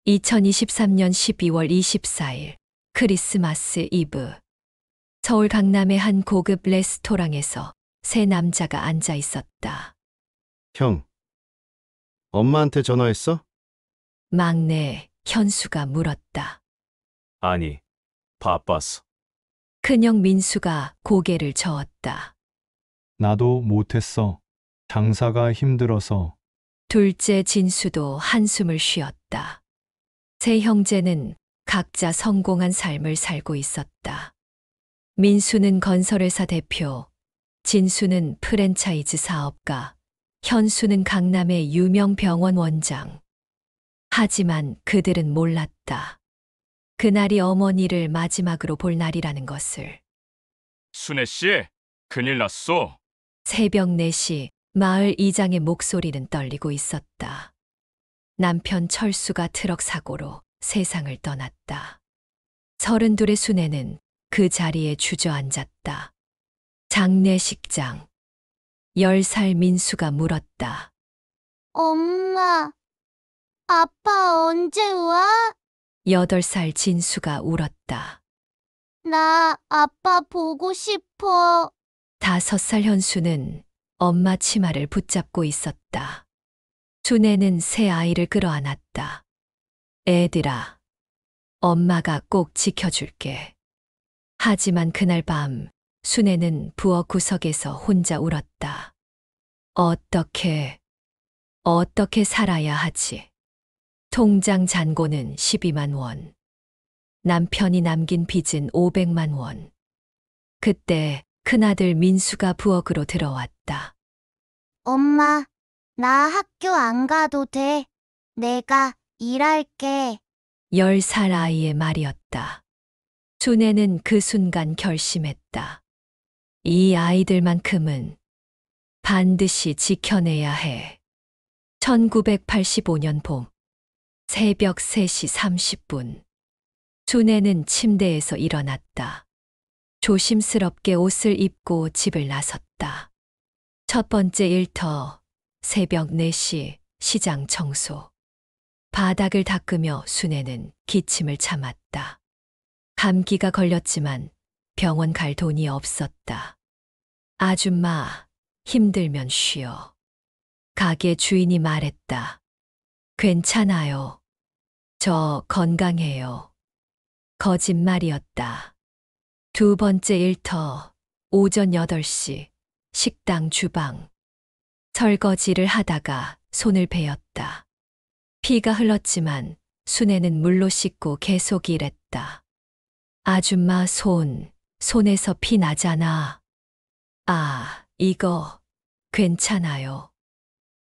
2023년 12월 24일 크리스마스 이브. 서울 강남의 한 고급 레스토랑에서 세 남자가 앉아 있었다. 형, 엄마한테 전화했어? 막내 현수가 물었다. 아니, 바빴어. 큰형 민수가 고개를 저었다. 나도 못했어. 장사가 힘들어서. 둘째 진수도 한숨을 쉬었다. 세 형제는 각자 성공한 삶을 살고 있었다. 민수는 건설회사 대표, 진수는 프랜차이즈 사업가, 현수는 강남의 유명 병원 원장. 하지만 그들은 몰랐다. 그날이 어머니를 마지막으로 볼 날이라는 것을. 순애 씨, 큰일 났어. 새벽 4시 마을 이장의 목소리는 떨리고 있었다. 남편 철수가 트럭 사고로 세상을 떠났다. 32의 순애는 그 자리에 주저앉았다. 장례식장. 10살 민수가 물었다. 엄마, 아빠 언제 와? 8살 진수가 울었다. 나 아빠 보고 싶어. 5살 현수는 엄마 치마를 붙잡고 있었다. 순애는 새 아이를 끌어안았다. 애들아, 엄마가 꼭 지켜줄게. 하지만 그날 밤 순애는 부엌 구석에서 혼자 울었다. 어떻게 살아야 하지? 통장 잔고는 12만 원. 남편이 남긴 빚은 500만 원. 그때 큰아들 민수가 부엌으로 들어왔다. 엄마, 나 학교 안 가도 돼. 내가 일할게. 10살 아이의 말이었다. 순애는 그 순간 결심했다. 이 아이들만큼은 반드시 지켜내야 해. 1985년 봄, 새벽 3시 30분. 순애는 침대에서 일어났다. 조심스럽게 옷을 입고 집을 나섰다. 첫 번째 일터, 새벽 4시 시장 청소. 바닥을 닦으며 순애는 기침을 참았다. 감기가 걸렸지만 병원 갈 돈이 없었다. 아줌마, 힘들면 쉬어. 가게 주인이 말했다. 괜찮아요. 저 건강해요. 거짓말이었다. 두 번째 일터, 오전 8시, 식당 주방. 설거지를 하다가 손을 베었다. 피가 흘렀지만 순애는 물로 씻고 계속 일했다. 아줌마 손에서 피 나잖아. 아, 이거 괜찮아요.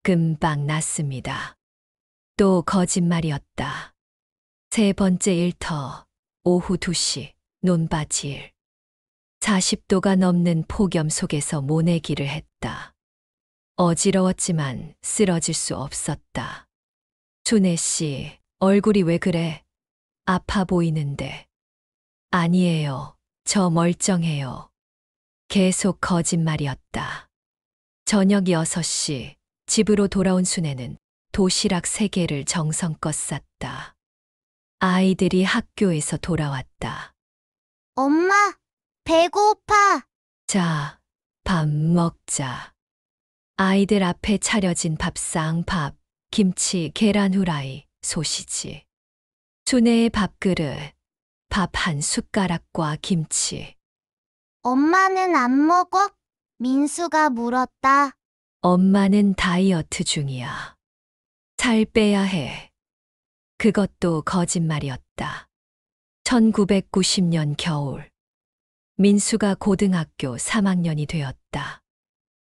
금방 낫습니다. 또 거짓말이었다. 세 번째 일터, 오후 2시, 논바질. 40도가 넘는 폭염 속에서 모내기를 했다. 어지러웠지만 쓰러질 수 없었다. 순애 씨, 얼굴이 왜 그래? 아파 보이는데. 아니에요. 저 멀쩡해요. 계속 거짓말이었다. 저녁 6시, 집으로 돌아온 순애는 도시락 3개를 정성껏 쌌다. 아이들이 학교에서 돌아왔다. 엄마, 배고파. 자, 밥 먹자. 아이들 앞에 차려진 밥상, 밥, 김치, 계란 후라이, 소시지. 순애의 밥그릇, 밥 한 숟가락과 김치. 엄마는 안 먹어? 민수가 물었다. 엄마는 다이어트 중이야. 살 빼야 해. 그것도 거짓말이었다. 1990년 겨울. 민수가 고등학교 3학년이 되었다.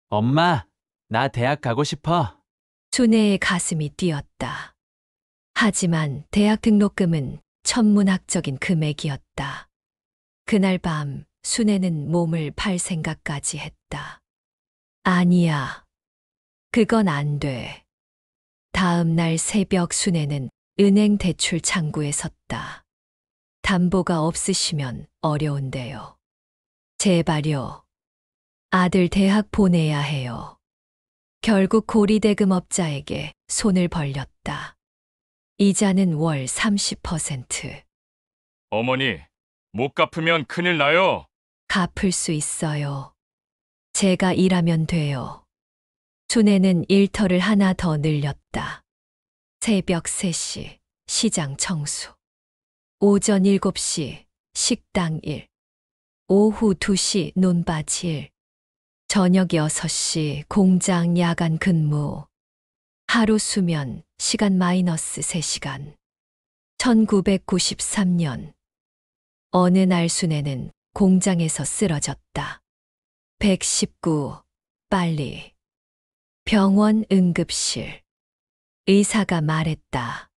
엄마, 나 대학 가고 싶어. 순애의 가슴이 뛰었다. 하지만 대학 등록금은 천문학적인 금액이었다. 그날 밤 순애는 몸을 팔 생각까지 했다. 아니야. 그건 안 돼. 다음 날 새벽 순애는 은행 대출 창구에 섰다. 담보가 없으시면 어려운데요. 제발요. 아들 대학 보내야 해요. 결국 고리대금업자에게 손을 벌렸다. 이자는 월 30%. 어머니, 못 갚으면 큰일 나요. 갚을 수 있어요. 제가 일하면 돼요. 순애는 일터를 하나 더 늘렸다. 새벽 3시 시장 청소. 오전 7시 식당 일. 오후 2시 논밭 일. 저녁 6시 공장 야간 근무. 하루 수면 시간 마이너스 3시간. 1993년. 어느 날 순애는 공장에서 쓰러졌다. 119. 빨리. 병원 응급실. 의사가 말했다.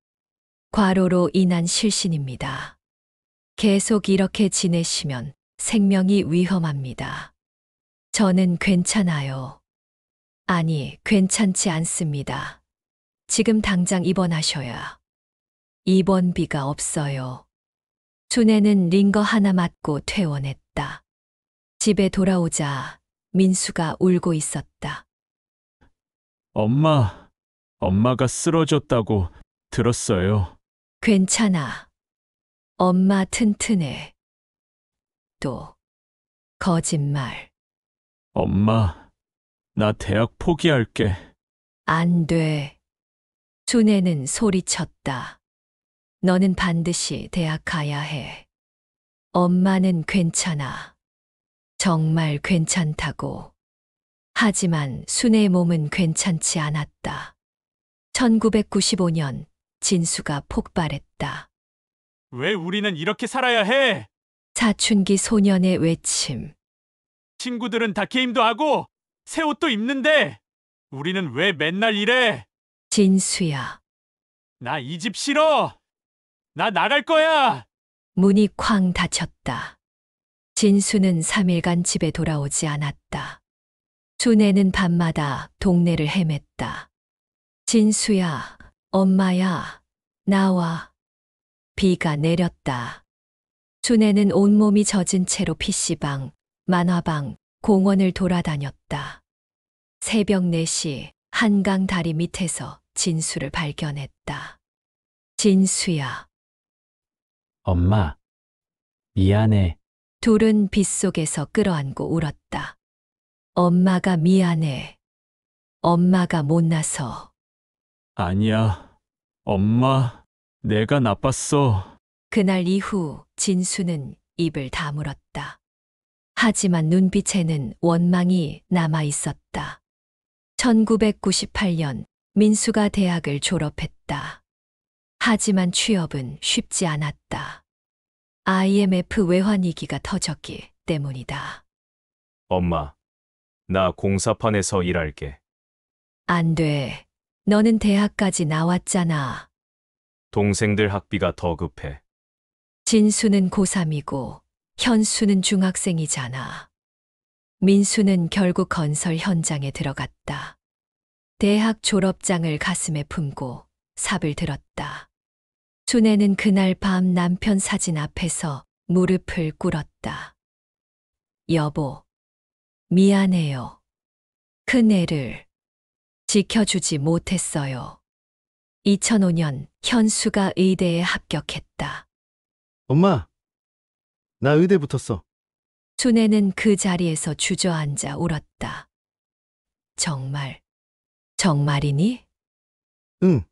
과로로 인한 실신입니다. 계속 이렇게 지내시면 생명이 위험합니다. 저는 괜찮아요. 아니, 괜찮지 않습니다. 지금 당장 입원하셔야. 입원비가 없어요. 순애는 링거 하나 맞고 퇴원했다. 집에 돌아오자 민수가 울고 있었다. 엄마가 쓰러졌다고 들었어요. 괜찮아. 엄마 튼튼해. 또 거짓말. 엄마, 나 대학 포기할게. 안 돼. 순애는 소리쳤다. 너는 반드시 대학 가야 해. 엄마는 괜찮아. 정말 괜찮다고. 하지만 순애의 몸은 괜찮지 않았다. 1995년 진수가 폭발했다. 왜 우리는 이렇게 살아야 해? 사춘기 소년의 외침. 친구들은 다 게임도 하고 새 옷도 입는데 우리는 왜 맨날 이래? 진수야. 나 이 집 싫어. 나 나갈 거야. 문이 쾅 닫혔다. 진수는 3일간 집에 돌아오지 않았다. 순애는 밤마다 동네를 헤맸다. 진수야, 엄마야, 나와. 비가 내렸다. 순애는 온몸이 젖은 채로 PC방, 만화방, 공원을 돌아다녔다. 새벽 4시 한강 다리 밑에서 진수를 발견했다. 진수야. 엄마, 미안해. 둘은 빗속에서 끌어안고 울었다. 엄마가 미안해. 엄마가 못나서. 아니야. 엄마, 내가 나빴어. 그날 이후 진수는 입을 다물었다. 하지만 눈빛에는 원망이 남아 있었다. 1998년 민수가 대학을 졸업했다. 하지만 취업은 쉽지 않았다. IMF 외환위기가 터졌기 때문이다. 엄마, 나 공사판에서 일할게. 안 돼. 너는 대학까지 나왔잖아. 동생들 학비가 더 급해. 진수는 고3이고 현수는 중학생이잖아. 민수는 결국 건설 현장에 들어갔다. 대학 졸업장을 가슴에 품고 삽을 들었다. 순애는 그날 밤 남편 사진 앞에서 무릎을 꿇었다. 여보, 미안해요. 큰애를 지켜주지 못했어요. 2005년 현수가 의대에 합격했다. 엄마, 나 의대 붙었어. 순애는 그 자리에서 주저앉아 울었다. 정말이니? 응.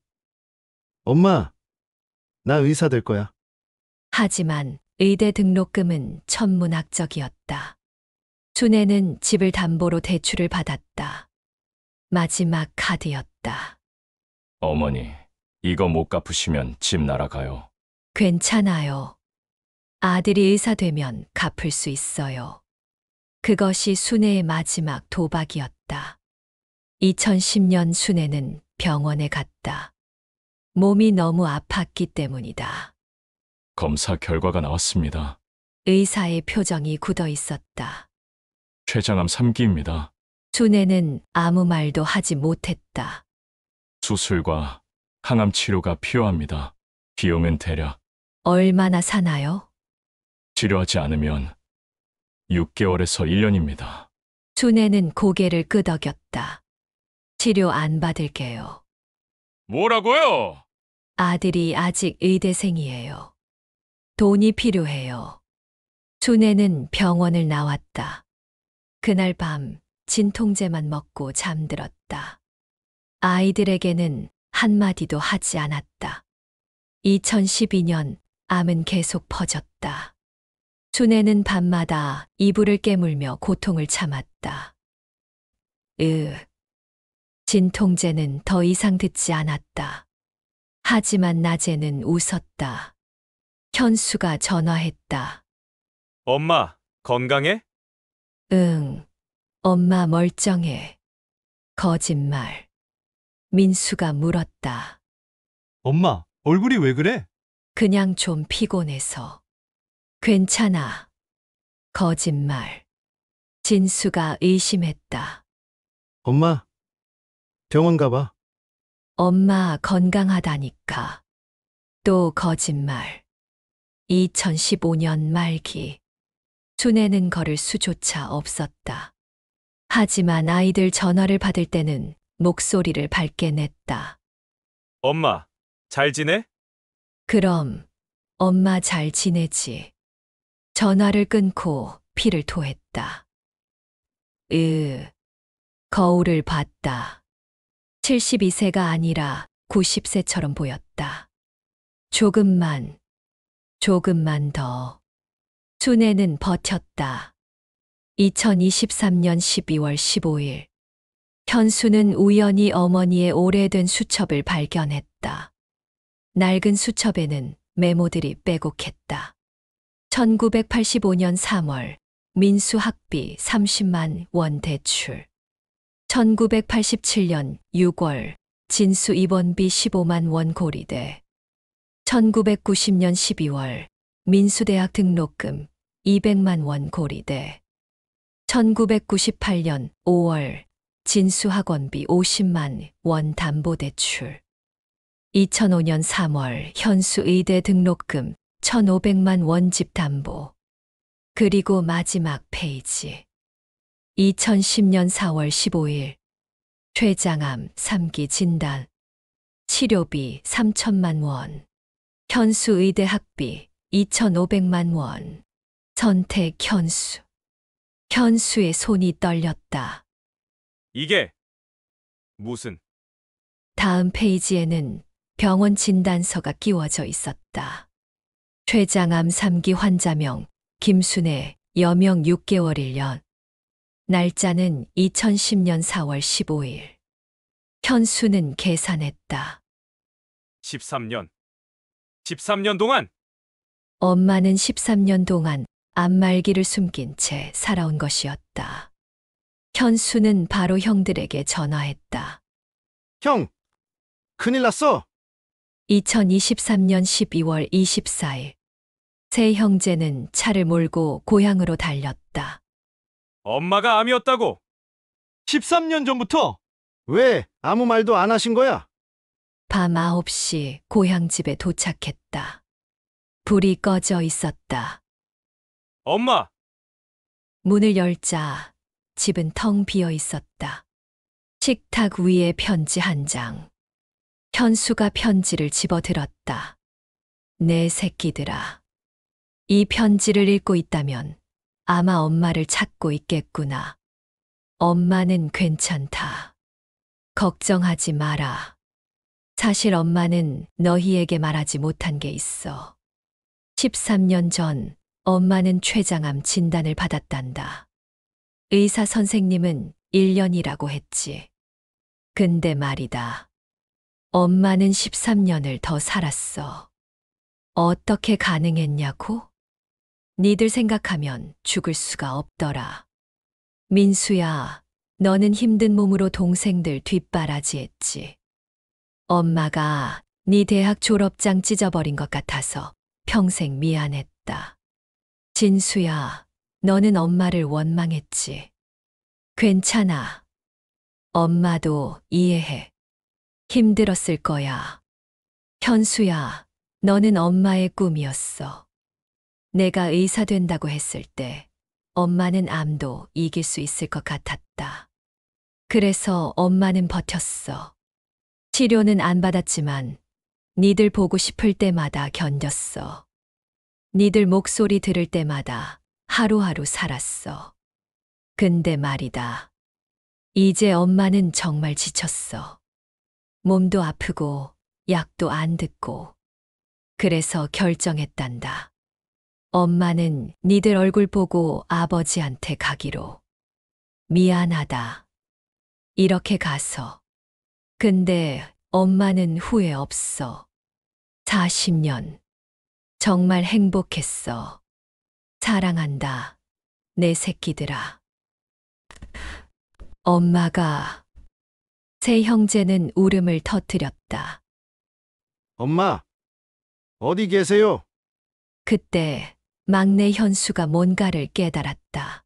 엄마, 나 의사 될 거야. 하지만 의대 등록금은 천문학적이었다. 순애는 집을 담보로 대출을 받았다. 마지막 카드였다. 어머니, 이거 못 갚으시면 집 날아가요. 괜찮아요. 아들이 의사 되면 갚을 수 있어요. 그것이 순애의 마지막 도박이었다. 2010년 순애는 병원에 갔다. 몸이 너무 아팠기 때문이다. 검사 결과가 나왔습니다. 의사의 표정이 굳어 있었다. 췌장암 3기입니다. 순애는 아무 말도 하지 못했다. 수술과 항암 치료가 필요합니다. 비용은 대략. 얼마나 사나요? 치료하지 않으면 6개월에서 1년입니다. 순애는 고개를 끄덕였다. 치료 안 받을게요. 뭐라고요? 아들이 아직 의대생이에요. 돈이 필요해요. 순애는 병원을 나왔다. 그날 밤 진통제만 먹고 잠들었다. 아이들에게는 한마디도 하지 않았다. 2012년 암은 계속 퍼졌다. 순애는 밤마다 이불을 깨물며 고통을 참았다. 진통제는 더 이상 듣지 않았다. 하지만 낮에는 웃었다. 현수가 전화했다. 엄마, 건강해? 응, 엄마 멀쩡해. 거짓말. 민수가 물었다. 엄마, 얼굴이 왜 그래? 그냥 좀 피곤해서. 괜찮아. 거짓말. 진수가 의심했다. 엄마, 병원 가봐. 엄마 건강하다니까. 또 거짓말. 2015년 말기. 순애는 걸을 수조차 없었다. 하지만 아이들 전화를 받을 때는 목소리를 밝게 냈다. 엄마, 잘 지내? 그럼 엄마 잘 지내지. 전화를 끊고 피를 토했다. 거울을 봤다. 72세가 아니라 90세처럼 보였다. 조금만 더. 순애는 버텼다. 2023년 12월 15일. 현수는 우연히 어머니의 오래된 수첩을 발견했다. 낡은 수첩에는 메모들이 빼곡했다. 1985년 3월 민수 학비 30만 원 대출. 1987년 6월 진수 입원비 15만 원 고리대. 1990년 12월 민수대학 등록금 200만 원 고리대. 1998년 5월 진수 학원비 50만 원 담보대출. 2005년 3월 현수 의대 등록금 1,500만 원 집담보. 그리고 마지막 페이지. 2010년 4월 15일 췌장암 3기 진단. 치료비 3천만 원. 현수 의대 학비 2,500만 원. 선택 현수. 현수의 손이 떨렸다. 이게 무슨... 다음 페이지에는 병원 진단서가 끼워져 있었다. 췌장암 3기 환자명 김순애, 여명 6개월 1년. 날짜는 2010년 4월 15일. 현수는 계산했다. 13년 동안 엄마는 13년 동안 암말기를 숨긴 채 살아온 것이었다. 현수는 바로 형들에게 전화했다. 형, 큰일 났어. 2023년 12월 24일. 세 형제는 차를 몰고 고향으로 달렸다. 엄마가 암이었다고. 13년 전부터 왜 아무 말도 안 하신 거야? 밤 9시 고향집에 도착했다. 불이 꺼져 있었다. 엄마, 문을 열자 집은 텅 비어 있었다. 식탁 위에 편지 한 장. 현수가 편지를 집어들었다. 내 새끼들아. 이 편지를 읽고 있다면 아마 엄마를 찾고 있겠구나. 엄마는 괜찮다. 걱정하지 마라. 사실 엄마는 너희에게 말하지 못한 게 있어. 13년 전 엄마는 췌장암 진단을 받았단다. 의사 선생님은 1년이라고 했지. 근데 말이다. 엄마는 13년을 더 살았어. 어떻게 가능했냐고? 니들 생각하면 죽을 수가 없더라. 민수야, 너는 힘든 몸으로 동생들 뒷바라지했지. 엄마가 네 대학 졸업장 찢어버린 것 같아서 평생 미안했다. 진수야, 너는 엄마를 원망했지. 괜찮아. 엄마도 이해해. 힘들었을 거야. 현수야, 너는 엄마의 꿈이었어. 내가 의사 된다고 했을 때 엄마는 암도 이길 수 있을 것 같았다. 그래서 엄마는 버텼어. 치료는 안 받았지만 니들 보고 싶을 때마다 견뎠어. 니들 목소리 들을 때마다 하루하루 살았어. 근데 말이다. 이제 엄마는 정말 지쳤어. 몸도 아프고 약도 안 듣고. 그래서 결정했단다. 엄마는 니들 얼굴 보고 아버지한테 가기로. 미안하다. 이렇게 가서. 근데 엄마는 후회 없어. 40년. 정말 행복했어. 사랑한다. 내 새끼들아. 엄마가. 세 형제는 울음을 터뜨렸다. 엄마, 어디 계세요? 그때 막내 현수가 뭔가를 깨달았다.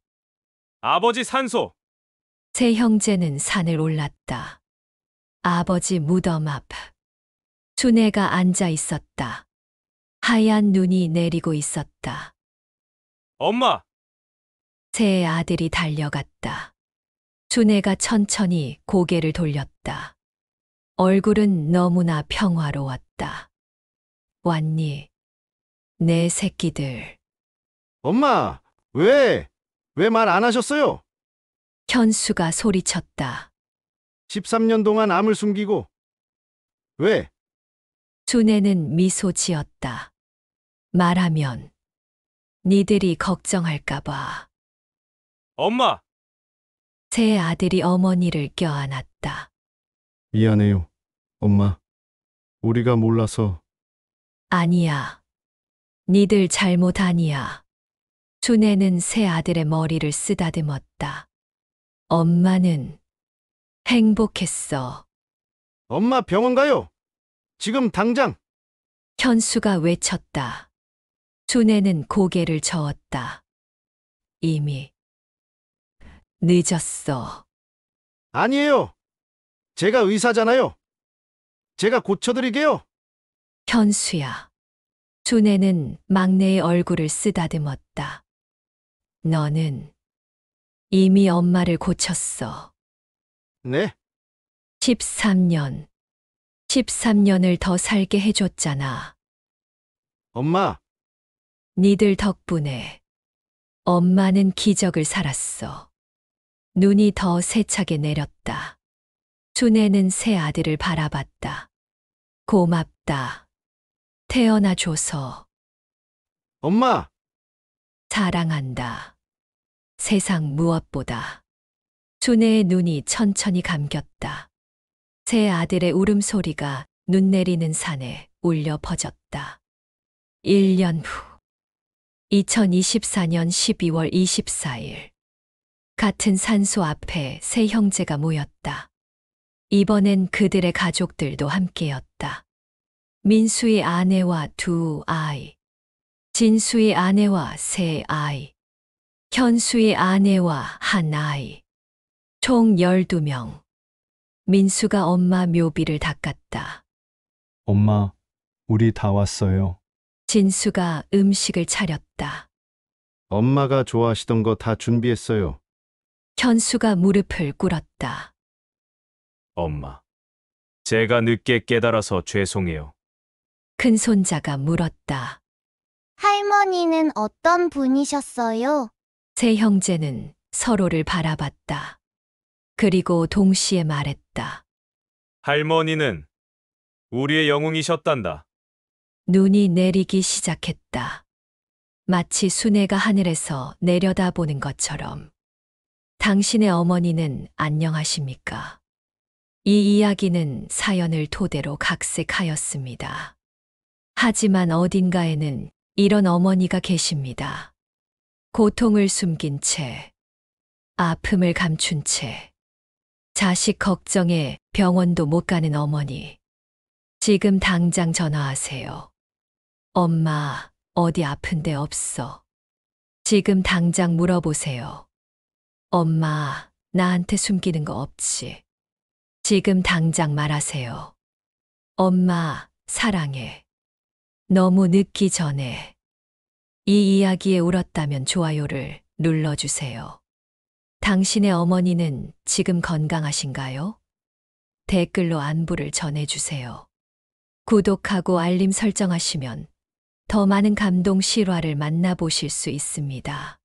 아버지 산소. 세 형제는 산을 올랐다. 아버지 무덤 앞. 순애가 앉아 있었다. 하얀 눈이 내리고 있었다. 엄마, 세 아들이 달려갔다. 순애가 천천히 고개를 돌렸다. 얼굴은 너무나 평화로웠다. 왔니? 내 새끼들. 엄마, 왜 말 안 하셨어요? 현수가 소리쳤다. 13년 동안 암을 숨기고. 왜? 순애는 미소 지었다. 말하면 니들이 걱정할까봐. 엄마, 세 아들이 어머니를 껴안았다. 미안해요, 엄마. 우리가 몰라서. 아니야. 니들 잘못 아니야. 순애는 세 아들의 머리를 쓰다듬었다. 엄마는 행복했어. 엄마 병원 가요. 지금 당장. 현수가 외쳤다. 순애는 고개를 저었다. 이미 늦었어. 아니에요. 제가 의사잖아요. 제가 고쳐드리게요. 현수야. 순애는 막내의 얼굴을 쓰다듬었다. 너는 이미 엄마를 고쳤어. 네, 13년. 13년을 더 살게 해줬잖아. 엄마. 니들 덕분에 엄마는 기적을 살았어. 눈이 더 세차게 내렸다. 순애는 세 아들을 바라봤다. 고맙다. 태어나줘서. 엄마, 사랑한다. 세상 무엇보다. 순애의 눈이 천천히 감겼다. 세 아들의 울음소리가 눈 내리는 산에 울려 퍼졌다. 1년 후. 2024년 12월 24일. 같은 산소 앞에 세 형제가 모였다. 이번엔 그들의 가족들도 함께였다. 민수의 아내와 두 아이, 진수의 아내와 세 아이, 현수의 아내와 한 아이, 총 12명. 민수가 엄마 묘비를 닦았다. 엄마, 우리 다 왔어요. 진수가 음식을 차렸다. 엄마가 좋아하시던 거 다 준비했어요. 현수가 무릎을 꿇었다. 엄마. 제가 늦게 깨달아서 죄송해요. 큰 손자가 물었다. 할머니는 어떤 분이셨어요? 세 형제는 서로를 바라봤다. 그리고 동시에 말했다. 할머니는 우리의 영웅이셨단다. 눈이 내리기 시작했다. 마치 순애가 하늘에서 내려다보는 것처럼. 당신의 어머니는 안녕하십니까? 이 이야기는 사연을 토대로 각색하였습니다. 하지만 어딘가에는 이런 어머니가 계십니다. 고통을 숨긴 채, 아픔을 감춘 채, 자식 걱정에 병원도 못 가는 어머니. 지금 당장 전화하세요. 엄마, 어디 아픈 데 없어? 지금 당장 물어보세요. 엄마, 나한테 숨기는 거 없지? 지금 당장 말하세요. 엄마, 사랑해. 너무 늦기 전에. 이 이야기에 울었다면 좋아요를 눌러주세요. 당신의 어머니는 지금 건강하신가요? 댓글로 안부를 전해주세요. 구독하고 알림 설정하시면 더 많은 감동 실화를 만나보실 수 있습니다.